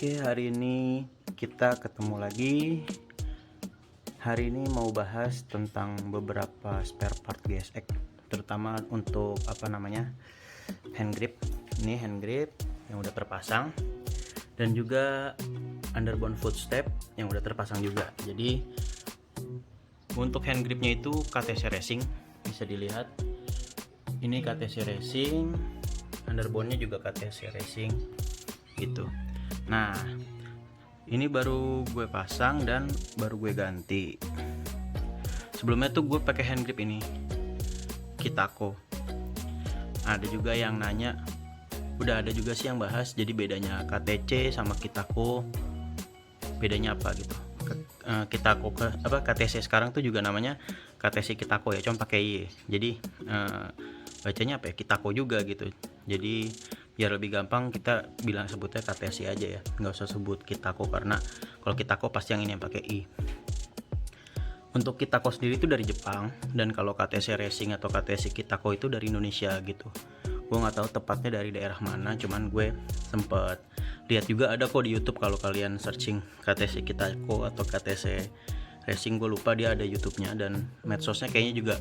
Oke, hari ini kita ketemu lagi. Hari ini mau bahas tentang beberapa spare part GSX, terutama untuk hand grip. Ini hand grip yang udah terpasang dan juga underbone footstep yang udah terpasang juga. Jadi untuk hand gripnya itu KTC Racing, bisa dilihat. Ini KTC Racing, underbone-nya juga KTC Racing gitu. Nah, ini baru gue pasang dan baru gue ganti. Sebelumnya tuh gue pakai hand grip ini Kitako. Ada juga yang nanya, udah ada juga sih yang bahas, jadi bedanya KTC sama Kitako bedanya apa gitu. Kitako KTC sekarang tuh juga namanya KTC Kitako ya, cuma pakai Y. Jadi bacanya apa ya, Kitako juga gitu. Jadi biar lebih gampang kita bilang sebutnya KTC aja ya, nggak usah sebut Kitako, karena kalau Kitako pasti yang ini yang pakai I. Untuk Kitako sendiri itu dari Jepang, dan kalau KTC Racing atau KTC Kitako itu dari Indonesia gitu. Gue nggak tahu tepatnya dari daerah mana, cuman gue sempet lihat juga ada kok di YouTube. Kalau kalian searching KTC Kitako atau KTC Racing, gue lupa, dia ada YouTube-nya, dan medsosnya kayaknya juga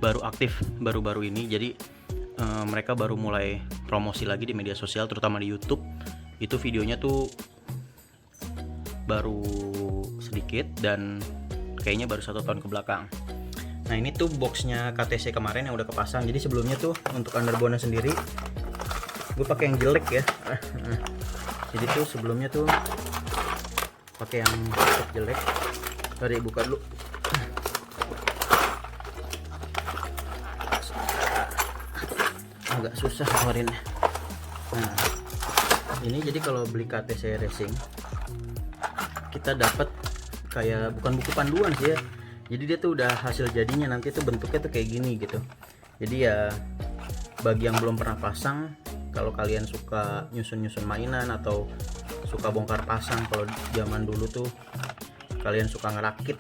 baru aktif baru-baru ini. Jadi mereka baru mulai promosi lagi di media sosial, terutama di YouTube. Itu videonya tuh baru sedikit dan kayaknya baru 1 tahun ke belakang. Nah, ini tuh boxnya KTC kemarin yang udah kepasang. Jadi sebelumnya tuh untuk underbone sendiri gue pakai yang jelek ya. Jadi tuh sebelumnya tuh pakai yang jelek. Tadi buka dulu. Agak susah keluarinnya. Nah, ini jadi kalau beli KTC Racing kita dapat kayak bukan buku panduan sih ya. Jadi dia tuh udah hasil jadinya, nanti tuh bentuknya tuh kayak gini gitu. Jadi ya bagi yang belum pernah pasang, kalau kalian suka nyusun-nyusun mainan atau suka bongkar pasang, kalau zaman dulu tuh kalian suka ngerakit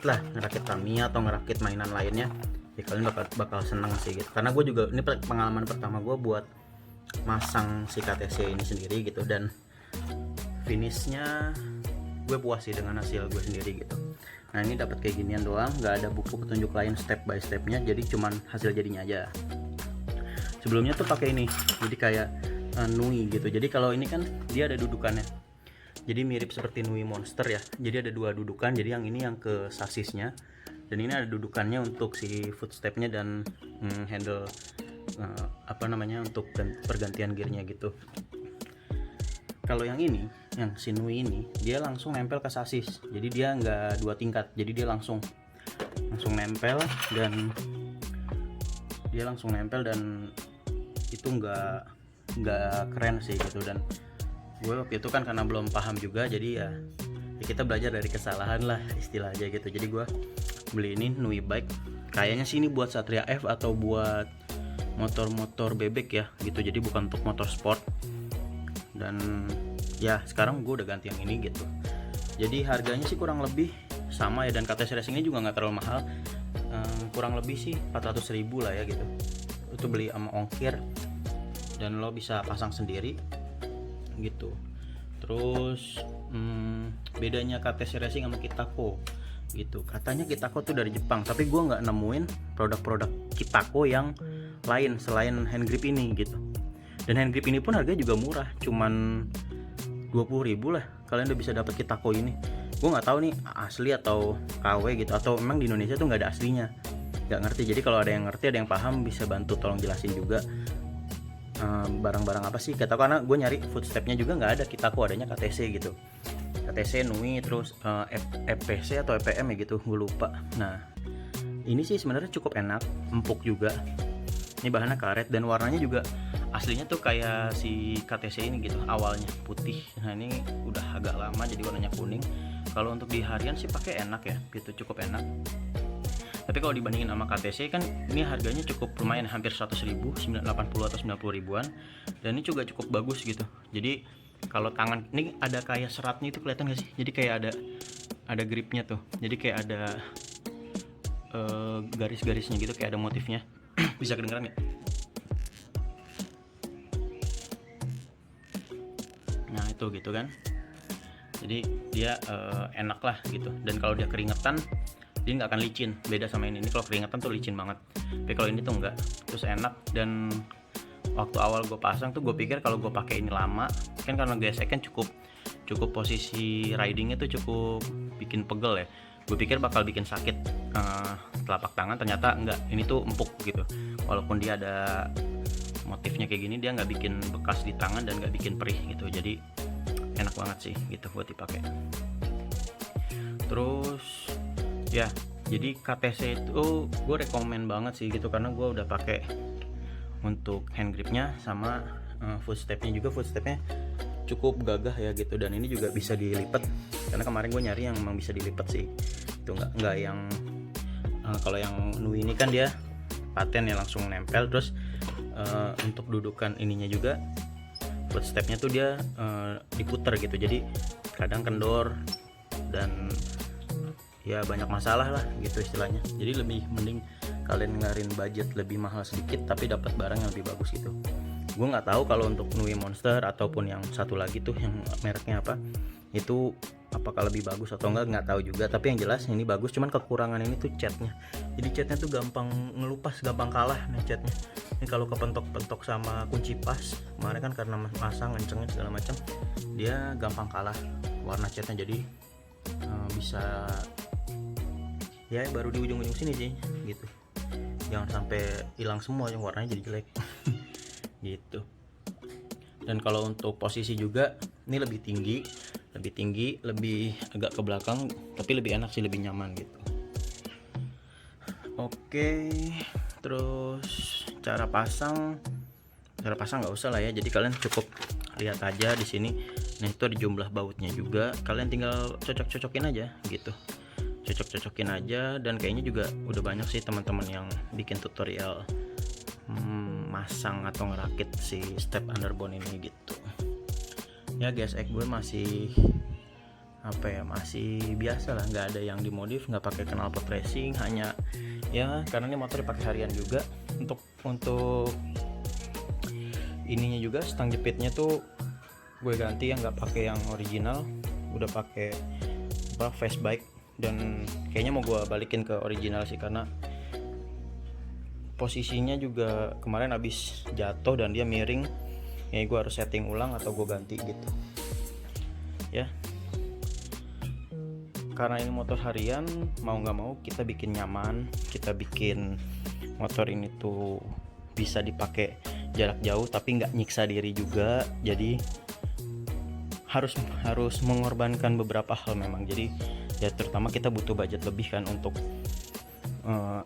Tamiya atau ngerakit mainan lainnya, ya kalian bakal seneng sih gitu. Karena gue juga ini pengalaman pertama gue buat masang si KTC ini sendiri gitu, dan finishnya gue puas sih dengan hasil gue sendiri gitu. Nah, ini dapat kayak ginian doang, nggak ada buku petunjuk lain step by stepnya, jadi cuman hasil jadinya aja. Sebelumnya tuh pakai ini, jadi kayak Nui gitu. Jadi kalau ini kan dia ada dudukannya, jadi mirip seperti Nui Monster ya. Jadi ada 2 dudukan, jadi yang ini yang ke sasisnya, dan ini ada dudukannya untuk si footstepnya dan handle untuk pergantian gearnya gitu. Kalau yang ini, yang si Nui ini, dia langsung nempel ke sasis, jadi dia nggak 2 tingkat, jadi dia langsung nempel, dan itu nggak keren sih gitu. Dan gue waktu itu kan karena belum paham juga, jadi ya kita belajar dari kesalahan lah istilahnya gitu. Jadi gue beli ini Nui Bike, kayaknya sih ini buat Satria F atau buat motor-motor bebek ya gitu, jadi bukan untuk motor sport. Dan ya sekarang gue udah ganti yang ini gitu. Jadi harganya sih kurang lebih sama ya, dan KTC Racing ini juga nggak terlalu mahal, kurang lebih sih 400.000 lah ya gitu. Itu beli sama ongkir, dan lo bisa pasang sendiri gitu. Terus bedanya KTC Racing sama Kitako gitu, katanya Kitako tuh dari Jepang, tapi gue nggak nemuin produk-produk Kitako yang lain selain hand grip ini gitu. Dan hand grip ini pun harganya juga murah, cuman 20.000 lah kalian udah bisa dapat Kitako ini. Gue nggak tahu nih asli atau KW gitu, atau memang di Indonesia tuh nggak ada aslinya, nggak ngerti. Jadi kalau ada yang ngerti, ada yang paham, bisa bantu tolong jelasin juga barang-barang apa sih Kitako, karena gue nyari footstepnya juga nggak ada Kitako, adanya KTC gitu. KTC, Nui, terus FPC atau FPM ya gitu, gue lupa. Nah, ini sih sebenarnya cukup enak, empuk juga. Ini bahannya karet, dan warnanya juga aslinya tuh kayak si KTC ini gitu, awalnya putih. Nah, ini udah agak lama jadi warnanya kuning. Kalau untuk di harian sih pakai enak ya gitu, cukup enak. Tapi kalau dibandingin sama KTC kan ini harganya cukup lumayan, hampir 100.000, 80 atau 90 ribuan. Dan ini juga cukup bagus gitu. Jadi kalau tangan ini ada kayak seratnya, itu kelihatan gak sih? Jadi kayak ada gripnya tuh. Jadi kayak ada garis-garisnya gitu, kayak ada motifnya. Bisa kedengeran ya? Nah, itu gitu kan. jadi dia enak lah gitu. Dan kalau dia keringetan dia nggak akan licin, beda sama ini kalau keringetan tuh licin banget, tapi kalau ini tuh enggak, terus enak. Dan waktu awal gue pasang tuh gue pikir kalau gue pakai ini lama kan, karena GSX kan cukup posisi ridingnya tuh cukup bikin pegel ya, gue pikir bakal bikin sakit telapak tangan, ternyata enggak, ini tuh empuk gitu. Walaupun dia ada motifnya kayak gini, dia nggak bikin bekas di tangan dan nggak bikin perih gitu, jadi enak banget sih gitu buat dipakai. Terus ya, jadi KTC itu gue rekomen banget sih gitu, karena gue udah pakai untuk hand gripnya sama footstepnya juga. Footstepnya cukup gagah ya gitu, dan ini juga bisa dilipat, karena kemarin gue nyari yang memang bisa dilipat sih, itu nggak yang kalau yang Nui ini kan dia paten ya langsung nempel. Terus untuk dudukan ininya juga, footstepnya tuh dia diputer gitu, jadi kadang kendor dan ya banyak masalah lah gitu istilahnya. Jadi lebih mending kalian ngarin budget lebih mahal sedikit tapi dapat barang yang lebih bagus gitu. Gue nggak tahu kalau untuk Nui Monster ataupun yang satu lagi tuh yang mereknya apa, itu apakah lebih bagus atau nggak tahu juga. Tapi yang jelas ini bagus, cuman kekurangan ini tuh catnya. Jadi catnya tuh gampang ngelupas, gampang kalah nih catnya. Ini kalau kepentok-pentok sama kunci pas, kemarin kan karena masang ngencengin segala macam, dia gampang kalah warna catnya. Jadi bisa ya baru di ujung-ujung sini sih gitu, jangan sampai hilang semua yang warnanya jadi jelek gitu. Dan kalau untuk posisi juga ini lebih tinggi, lebih agak ke belakang, tapi lebih enak sih, lebih nyaman gitu. Oke, terus cara pasang nggak usah lah ya, jadi kalian cukup lihat aja di sini. Nah itu ada jumlah bautnya juga, kalian tinggal cocok-cocokin aja gitu, cocok-cocokin aja. Dan kayaknya juga udah banyak sih teman-teman yang bikin tutorial masang atau ngerakit si step underbone ini gitu ya. GSX gue masih masih biasa lah, nggak ada yang dimodif, nggak pakai knalpot racing, hanya ya karena ini motor dipakai harian juga. Untuk ininya juga, stang jepitnya tuh gue ganti yang nggak pakai yang original, udah pakai Fastbike, dan kayaknya mau gue balikin ke original sih, karena posisinya juga kemarin habis jatuh dan dia miring ya, gue harus setting ulang atau gue ganti gitu ya. Karena ini motor harian, mau nggak mau kita bikin nyaman, kita bikin motor ini tuh bisa dipakai jarak jauh tapi nggak nyiksa diri juga. Jadi harus mengorbankan beberapa hal memang. Jadi ya terutama kita butuh budget lebih kan, untuk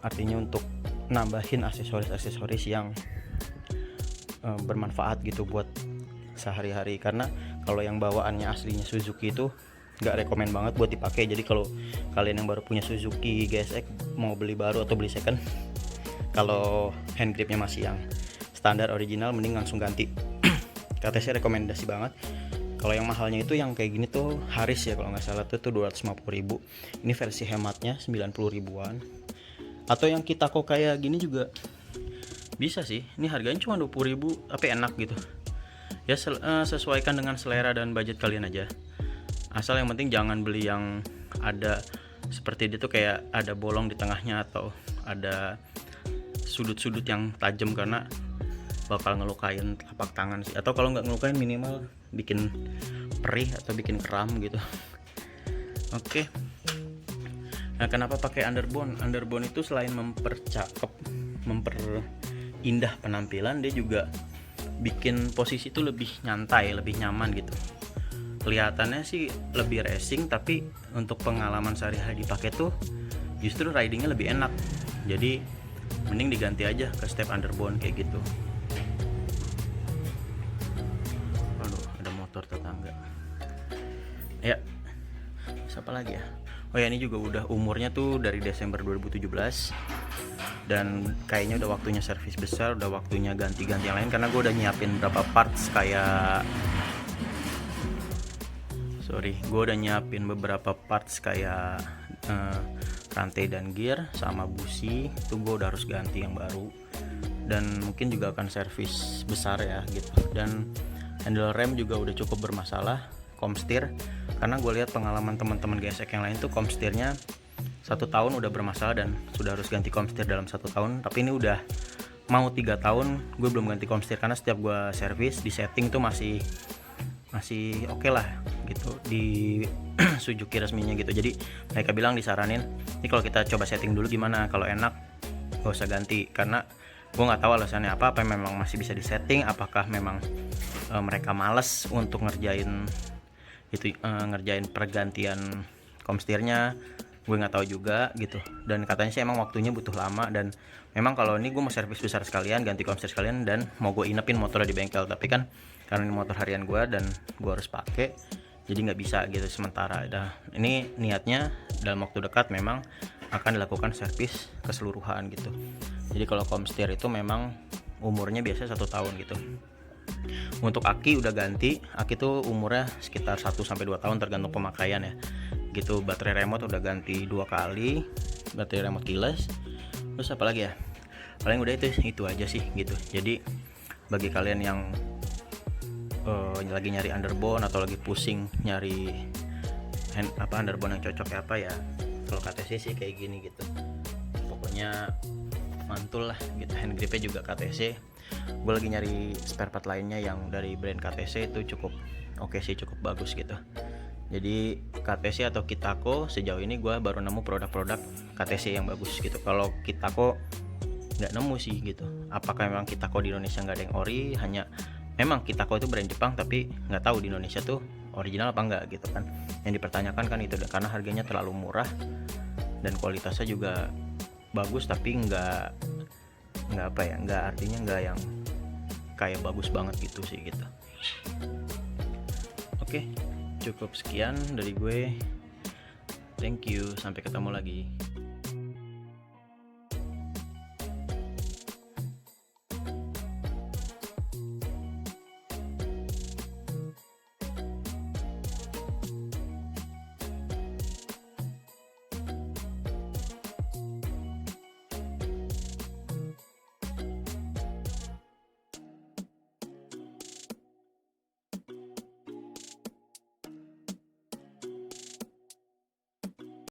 artinya untuk nambahin aksesoris yang bermanfaat gitu buat sehari-hari. Karena kalau yang bawaannya aslinya Suzuki itu nggak rekomen banget buat dipakai. Jadi kalau kalian yang baru punya Suzuki GSX mau beli baru atau beli second, kalau hand gripnya masih yang standar original, mending langsung ganti. KTC rekomendasi banget. Kalau yang mahalnya itu yang kayak gini tuh Haris ya kalau nggak salah tuh 250.000. Ini versi hematnya 90 ribuan. Atau yang Kitako kayak gini juga bisa sih. Ini harganya cuma 20.000 tapi enak gitu ya. Sesuaikan dengan selera dan budget kalian aja, asal yang penting jangan beli yang ada seperti itu, kayak ada bolong di tengahnya atau ada sudut-sudut yang tajam, karena bakal ngelukain telapak tangan sih. Atau kalau nggak ngelukain, minimal bikin perih atau bikin kram gitu. Oke. Nah, kenapa pakai underbone? Underbone itu selain memperindah penampilan, dia juga bikin posisi itu lebih nyantai, lebih nyaman gitu. Kelihatannya sih lebih racing, tapi untuk pengalaman sehari-hari dipakai tuh justru ridingnya lebih enak. Jadi mending diganti aja ke step underbone kayak gitu. Aduh, ada motor tetangga. Ya, siapa lagi ya? Oh ya, ini juga udah umurnya tuh dari Desember 2017, dan kayaknya udah waktunya servis besar, udah waktunya ganti-ganti yang lain. Karena gue udah nyiapin beberapa parts kayak rantai dan gear sama busi, itu gue udah harus ganti yang baru. Dan mungkin juga akan servis besar ya gitu. Dan handle rem juga udah cukup bermasalah, komstir, karena gue lihat pengalaman teman-teman gesek yang lain tuh komstirnya 1 tahun udah bermasalah dan sudah harus ganti komstir dalam 1 tahun. Tapi ini udah mau 3 tahun gue belum ganti komstir, karena setiap gue servis di setting tuh masih oke lah gitu di Suzuki resminya gitu. Jadi mereka bilang disaranin ini kalau kita coba setting dulu gimana, kalau enak gak usah ganti. Karena gue nggak tahu alasannya apa memang masih bisa disetting, apakah memang mereka males untuk ngerjain pergantian komstirnya, gue nggak tahu juga gitu. Dan katanya sih emang waktunya butuh lama, dan memang kalau ini gue mau servis besar sekalian, ganti komstir sekalian, dan mau gue inepin motornya di bengkel. Tapi kan karena ini motor harian gue dan gue harus pakai, jadi nggak bisa gitu sementara. Ini niatnya dalam waktu dekat memang akan dilakukan servis keseluruhan gitu. Jadi kalau komstir itu memang umurnya biasanya 1 tahun gitu. Untuk aki udah ganti, aki tuh umurnya sekitar 1-2 tahun tergantung pemakaian ya gitu. Baterai remote udah ganti 2 kali, baterai remote keyless. Terus apa lagi ya, paling udah itu aja sih gitu. Jadi bagi kalian yang lagi nyari underbone atau lagi pusing nyari underbone yang cocok ya kalau KTC sih kayak gini gitu, pokoknya mantul lah gitu. Hand gripnya juga KTC. Gue lagi nyari spare part lainnya yang dari brand KTC itu cukup oke sih, cukup bagus gitu. Jadi KTC atau Kitako sejauh ini gue baru nemu produk-produk KTC yang bagus gitu. Kalau Kitako nggak nemu sih gitu. Apakah memang Kitako di Indonesia nggak ada yang ori, hanya memang Kitako itu brand Jepang tapi nggak tahu di Indonesia tuh original apa enggak gitu kan. Yang dipertanyakan kan itu, karena harganya terlalu murah dan kualitasnya juga bagus tapi nggak artinya nggak yang kayak bagus banget gitu sih gitu. Oke, cukup sekian dari gue. Thank you, sampai ketemu lagi.